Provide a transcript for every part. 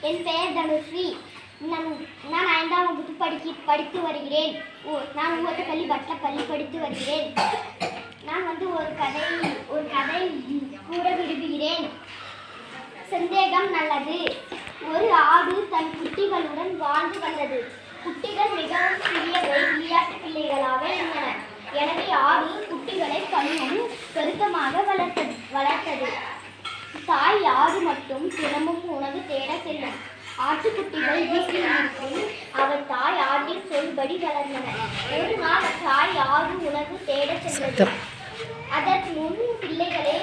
என் பெயர் தனுஸ்ரீ. நான் 5ஆம் வகுப்பு படித்து வருகிறேன். நான் ஊவத்தப்பள்ளி வட்டப்பள்ளி படித்து வருகிறேன். நான் ஒரு கதை கூற விரும்புகிறேன். சந்தேகம் நல்லது. ஒரு ஆடு தன் குட்டிகளுடன் வாழ்ந்து வந்தது. குட்டிகள் மிகவும் சிறியவை, விளையாட்டு பிள்ளைகளாக இருந்தன. எனவே ஆடு குட்டிகளை கண்ணும் கருத்தமாக வளர்த்தது. தாய் ஆடு மட்டும் தினமும் உணவு தேட செல்லும். ஆட்டுக்குட்டிகள் வீட்டில் இருக்கும். அவர் தாய் ஆட்டின் சொல்படி வளர்ந்தன. ஒரு நாள் தாய் ஆடு உணவு தேட சென்றது. அதற்கு முன் பிள்ளைகளே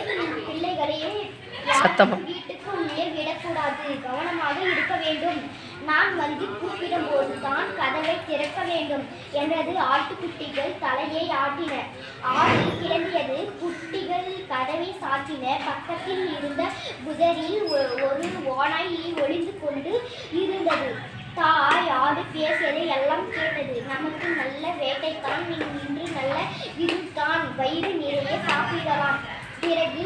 வீட்டுக்கு உள்ளே விடக்கூடாது, கவனமாக இருக்க வேண்டும். நான் வந்து கூப்பிடும் போதுதான் கதவை திறக்க வேண்டும் என்றது. ஆட்டுக்குட்டிகள் தலையை ஆட்டின. ஆடு கிளம்பியது. குட்டிகள் கதவை சாத்தின. பக்கத்தில் இருந்த புதரில் ஒரு ஓநாய் ஒளிந்து கொண்டு இருந்தது. தாய் ஆடு பேசியதை எல்லாம் கேட்டது. நமக்கு நல்ல வேட்டைத்தான், இன்று நல்ல விருந்தான், வயிறு நிறைய சாப்பிடலாம், பிறகு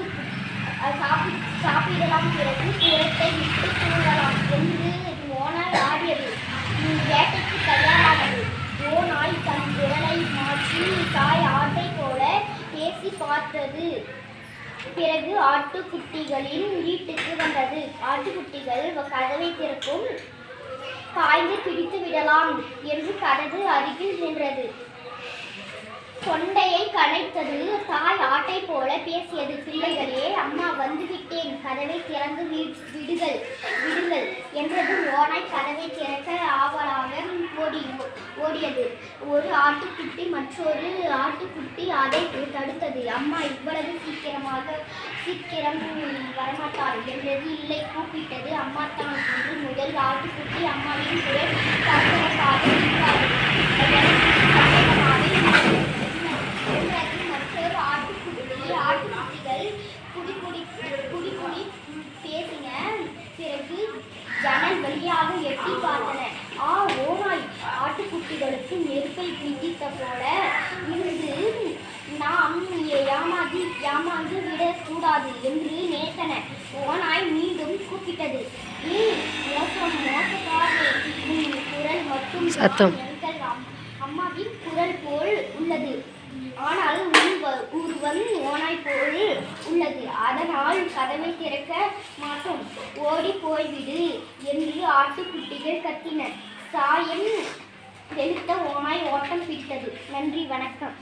புறத்தை விட்டு தூங்கலாம் என்று ஓநாய் ஆடியது. வேட்டைக்கு தயாரானது. ஓநாய் தன் குரலை மாற்றி தாய் ஆட்டை போல பேசி பார்த்தது. பிறகு ஆட்டுக்குட்டிகளின் வீட்டுக்கு வந்தது. ஆட்டுக்குட்டிகள் கதவை திறக்கும். பாய்ந்து பிடித்து விடலாம் என்று கதவு அருகில் நின்றது. தொண்டையை கனைத்தது. தாய் ஆட்டை போல பேசியது. பிள்ளைகளே, அம்மா வந்துவிட்டேன், கதவை திறந்து விடுங்கள் என்றது. ஓநாய் கதவை திறக்க ஆவலாக ஓடியது. ஒரு ஆட்டுக்குட்டி மற்றொரு ஆட்டுக்குட்டி அதை தடுத்தது. அம்மா இவ்வளவு சீக்கிரம் வரமாட்டாள் என்றது. இல்லை, கூப்பிட்டது. அம்மா தான் என்று முதல் ஆட்டுக்குட்டி அம்மாவின் குரல் தரத்தரப்பாக இருக்காது. மற்றொரு ஆட்டுக்குட்டிகள் குடி பேசின. பிறகு ஜன்னல் வழியாக எட்டி பார்த்தன. ஓநாய் ஆட்டுக்குட்டிகளுக்கு நெருப்பை பிடித்த போல இருந்து நாம் ஏமாந்து விடக்கூடாது என்று நினைத்தன. ஓநாய் மீண்டும் கூப்பிட்டது. குரல் மட்டும் அம்மாவின் குரல் போல் உள்ளது, ஆனால் உருவம் ஓநாய் போல் உள்ளது. அதனால் கதவை திறக்க மாட்டோம், ஓடி போய்விடு என்று ஆட்டுக்குட்டிகள் கத்தின. சாயம் வெளுத்த ஓநாய் ஓட்டம் பிடித்தது. நன்றி, வணக்கம்.